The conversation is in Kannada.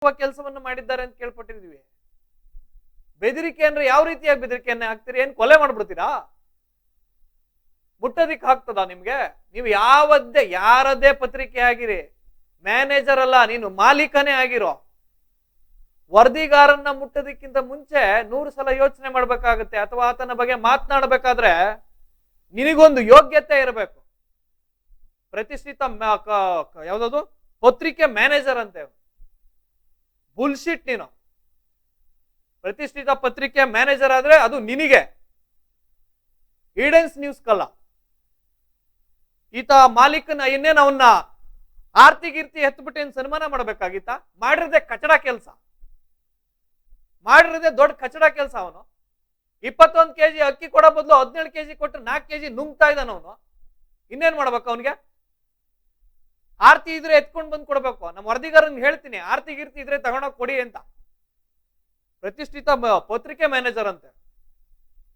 ಕೆಲಸವನ್ನು ಮಾಡಿದ್ದಾರೆ ಅಂತ ಕೇಳ್ಪಟ್ಟಿದ್ವಿ. ಬೆದರಿಕೆ ಅಂದ್ರೆ ಯಾವ ರೀತಿಯಾಗಿ ಬೆದರಿಕೆಯನ್ನ ಹಾಕ್ತೀರಿ? ಏನ್ ಕೊಲೆ ಮಾಡ್ಬಿಡ್ತೀರಾ? ಮುಟ್ಟೋದಿಕ್ ಹಾಕ್ತದ ನಿಮ್ಗೆ? ನೀವು ಯಾರದ್ದೇ ಪತ್ರಿಕೆ ಆಗಿರಿ, ಮ್ಯಾನೇಜರ್ ಅಲ್ಲ, ನೀನು ಮಾಲೀಕನೇ ಆಗಿರೋ. ವರದಿಗಾರನ್ನ ಮುಟ್ಟೋದಕ್ಕಿಂತ ಮುಂಚೆ 100 ಸಲ ಯೋಚನೆ ಮಾಡ್ಬೇಕಾಗತ್ತೆ. ಅಥವಾ ಆತನ ಬಗ್ಗೆ ಮಾತನಾಡಬೇಕಾದ್ರೆ ನಿನಗೊಂದು ಯೋಗ್ಯತೆ ಇರಬೇಕು. ಪ್ರತಿಷ್ಠಿತ ಯಾವ್ದದು ಪತ್ರಿಕೆ ಮ್ಯಾನೇಜರ್ ಅಂತೆ. ಬುಲ್ಶಿಟ್. ನೀನು ಪ್ರತಿಷ್ಠಿತ ಪತ್ರಿಕೆ ಮ್ಯಾನೇಜರ್ ಆದ್ರೆ ಅದು ನಿನಗೆ, ಈಡೆನ್ಸ್ ನ್ಯೂಸ್ ಕಲ್ಲ. ಈತ ಮಾಲೀಕನ ಇನ್ನೇನು ಅವನ್ನ ಆರ್ತಿಗೀರ್ತಿ ಎತ್ಬಿಟ್ಟು ಸನ್ಮಾನ ಮಾಡ್ಬೇಕಾಗಿತ್ತ? ಮಾಡಿರದೆ ಕಚಡ ಕೆಲಸ, ಮಾಡಿರದೆ ದೊಡ್ಡ ಕಚಡ ಕೆಲಸ. ಅವನು 21 ಕೆಜಿ ಅಕ್ಕಿ ಕೊಡೋ ಬದಲು 17 ಕೆಜಿ ಕೊಟ್ಟು 4 ಕೆಜಿ ನುಂಗ್ತಾ ಇದ್ದಾನ. ಅವನು ಇನ್ನೇನ್ ಮಾಡ್ಬೇಕು? ಅವನಿಗೆ ಆರ್ತಿ ಇದ್ರೆ ಎತ್ಕೊಂಡ್ ಬಂದ್ ಕೊಡ್ಬೇಕು. ನಮ್ಮ ವರದಿಗಾರನ್ ಹೇಳ್ತೀನಿ, ಆರ್ತಿ ಗೀರ್ತಿ ಇದ್ರೆ ತಗೊಂಡೋಗಿ ಕೊಡಿ ಅಂತ. ಪ್ರತಿಷ್ಠಿತ ಪತ್ರಿಕೆ ಮ್ಯಾನೇಜರ್ ಅಂತೆ.